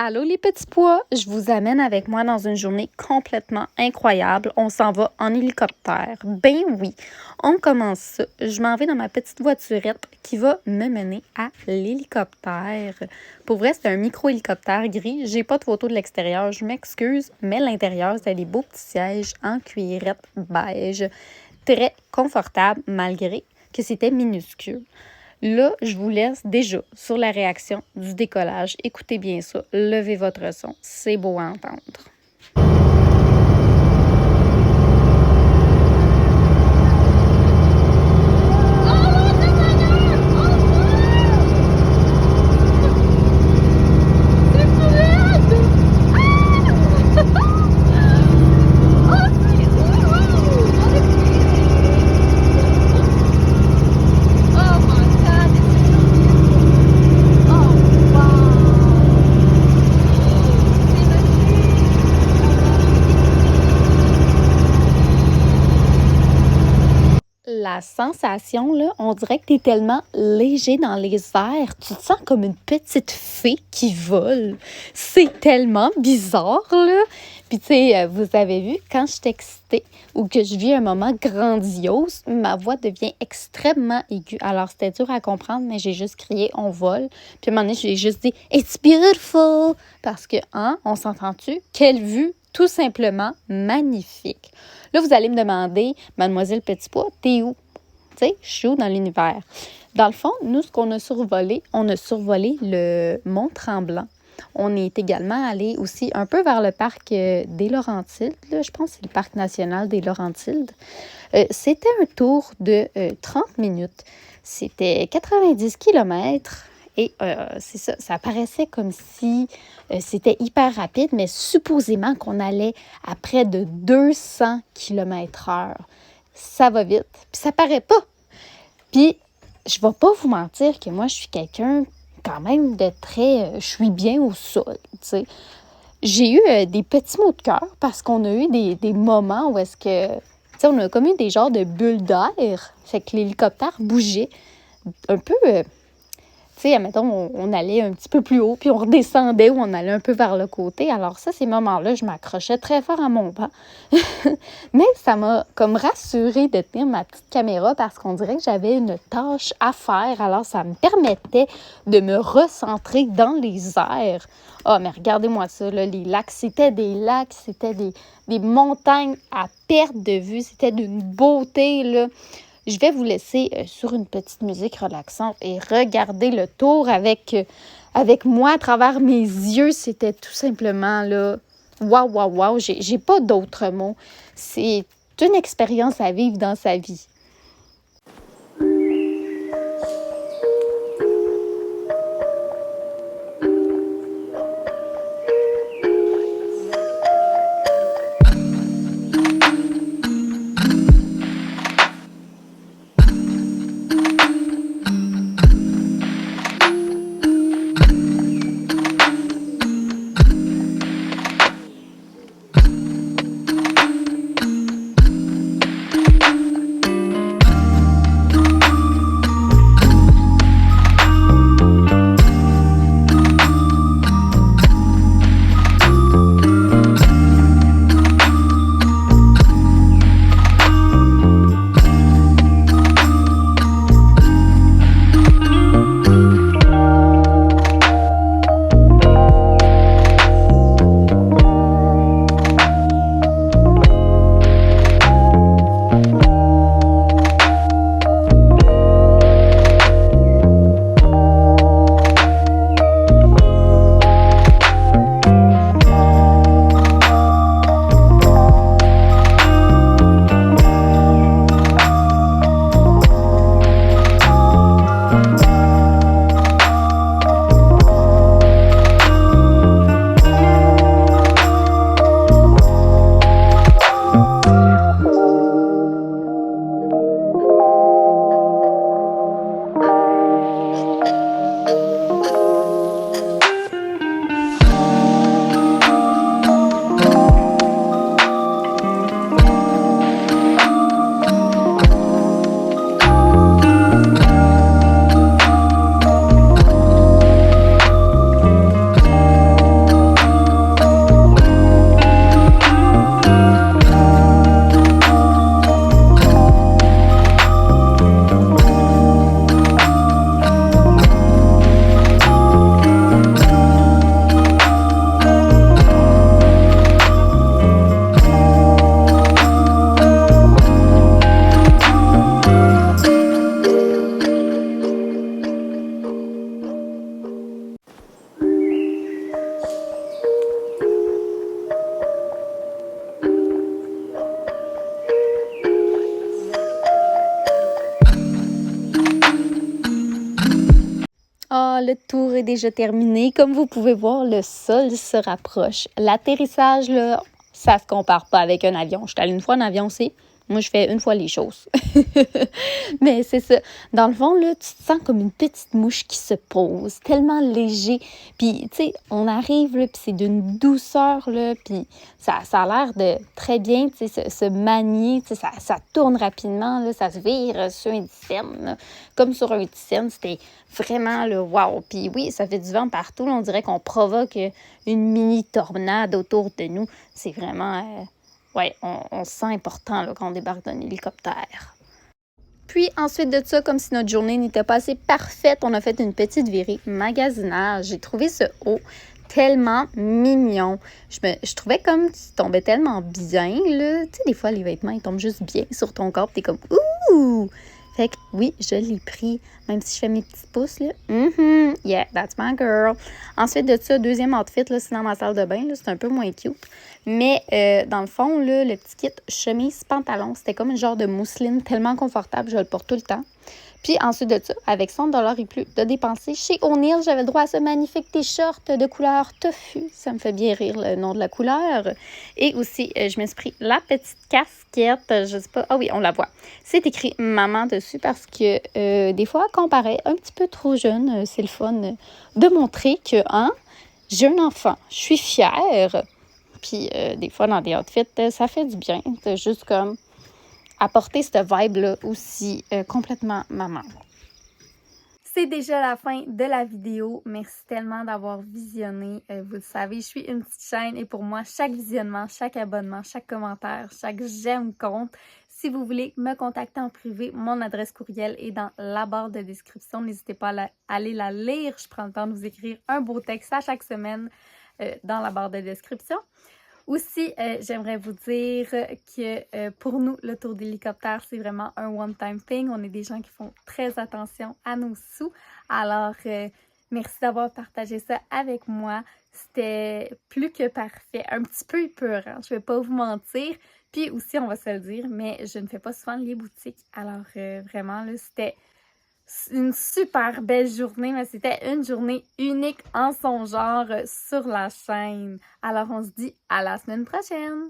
Allô les petits pois, je vous amène avec moi dans une journée complètement incroyable. On s'en va en hélicoptère. Ben oui, on commence ça. Je m'en vais dans ma petite voiturette qui va me mener à l'hélicoptère. Pour vrai, c'est un micro-hélicoptère gris. J'ai pas de photo de l'extérieur, je m'excuse, mais l'intérieur, c'est des beaux petits sièges en cuirette beige. Très confortable malgré que c'était minuscule. Là, je vous laisse déjà sur la réaction du décollage. Écoutez bien ça, levez votre son, c'est beau à entendre. La sensation, là, on dirait que tu es tellement léger dans les airs. Tu te sens comme une petite fée qui vole. C'est tellement bizarre, là. Puis, tu sais, vous avez vu, quand je suis excitée ou que je vis un moment grandiose, ma voix devient extrêmement aiguë. Alors, c'était dur à comprendre, mais j'ai juste crié « on vole ». Puis, à un moment donné, j'ai juste dit « It's beautiful ». Parce que, hein, on s'entend-tu? Quelle vue tout simplement magnifique. Là, vous allez me demander, Mademoiselle Petitpois, t'es où? Tu sais, je suis où dans l'univers? Dans le fond, nous, ce qu'on a survolé, on a survolé le Mont-Tremblant. On est également allé aussi un peu vers le parc des Laurentides. Là, je pense que c'est le parc national des Laurentides. C'était un tour de 30 minutes. C'était 90 kilomètres. Et c'est ça, ça paraissait comme si c'était hyper rapide, mais supposément qu'on allait à près de 200 km/h. Ça va vite, puis ça paraît pas. Puis, je vais pas vous mentir que moi, je suis quelqu'un quand même de très... je suis bien au sol, tu sais. J'ai eu des petits mots de cœur parce qu'on a eu des moments où est-ce que... Tu sais, on a comme eu des genres de bulles d'air. Fait que l'hélicoptère bougeait un peu... tu sais, admettons, on allait un petit peu plus haut, puis on redescendait ou on allait un peu vers le côté. Alors ça, ces moments-là, je m'accrochais très fort à mon banc. Mais ça m'a comme rassurée de tenir ma petite caméra parce qu'on dirait que j'avais une tâche à faire. Alors ça me permettait de me recentrer dans les airs. Ah, mais regardez-moi ça, là, les lacs, c'était des montagnes à perte de vue. C'était d'une beauté, là. Je vais vous laisser sur une petite musique relaxante et regarder le tour avec moi à travers mes yeux. C'était tout simplement là, waouh, waouh, waouh. J'ai pas d'autres mots. C'est une expérience à vivre dans sa vie. le tour est déjà terminé. Comme vous pouvez voir, le sol se rapproche. L'atterrissage, là, ça se compare pas avec un avion. Je suis allée une fois en avion aussi. Moi, je fais une fois les choses. Mais c'est ça. Dans le fond, là, tu te sens comme une petite mouche qui se pose, tellement léger. Puis, tu sais, on arrive, là, puis c'est d'une douceur, là, puis ça a l'air de très bien, tu sais, se manier, tu sais, ça tourne rapidement, là, ça se vire sur un dixième, là. Comme sur un dixième, c'était vraiment le wow. Puis oui, ça fait du vent partout, là, on dirait qu'on provoque une mini tornade autour de nous. C'est vraiment... ouais, on se sent important là, quand on débarque d'un hélicoptère. Puis ensuite de ça, comme si notre journée n'était pas assez parfaite, on a fait une petite virée magasinage. J'ai trouvé ce haut tellement mignon. Je trouvais comme qu'il tombait tellement bien, là. Tu sais, des fois, les vêtements, ils tombent juste bien sur ton corps. T'es comme « Ouh! » Fait que oui, je l'ai pris, même si je fais mes petits pouces, là. Yeah, that's my girl. Ensuite de ça, deuxième outfit, là, c'est dans ma salle de bain, là, c'est un peu moins cute. Mais dans le fond, là, le petit kit chemise, pantalon, c'était comme un genre de mousseline tellement confortable, je le porte tout le temps. Puis ensuite de ça, avec 100 $ et plus de dépenser chez O'Neill, j'avais le droit à ce magnifique t-shirt de couleur tofu. Ça me fait bien rire le nom de la couleur. Et aussi, je me suis pris la petite casquette, je sais pas, ah oui, on la voit. C'est écrit maman dessus parce que des fois, quand on paraît un petit peu trop jeune, c'est le fun de montrer que, hein, j'ai un enfant, je suis fière. Puis des fois, dans des outfits, ça fait du bien. C'est juste comme apporter cette vibe-là aussi complètement maman. C'est déjà la fin de la vidéo. Merci tellement d'avoir visionné. Vous le savez, je suis une petite chaîne et pour moi, chaque visionnement, chaque abonnement, chaque commentaire, chaque j'aime compte. Si vous voulez me contacter en privé, mon adresse courriel est dans la barre de description. N'hésitez pas à aller la lire. Je prends le temps de vous écrire un beau texte à chaque semaine dans la barre de description. Aussi, j'aimerais vous dire que pour nous, le tour d'hélicoptère, c'est vraiment un one-time thing. On est des gens qui font très attention à nos sous. Alors, merci d'avoir partagé ça avec moi. C'était plus que parfait. Un petit peu épeurant, je ne vais pas vous mentir. Puis aussi, on va se le dire, mais je ne fais pas souvent les boutiques. Alors, vraiment, là, c'était une super belle journée, mais c'était une journée unique en son genre sur la chaîne. Alors, on se dit à la semaine prochaine!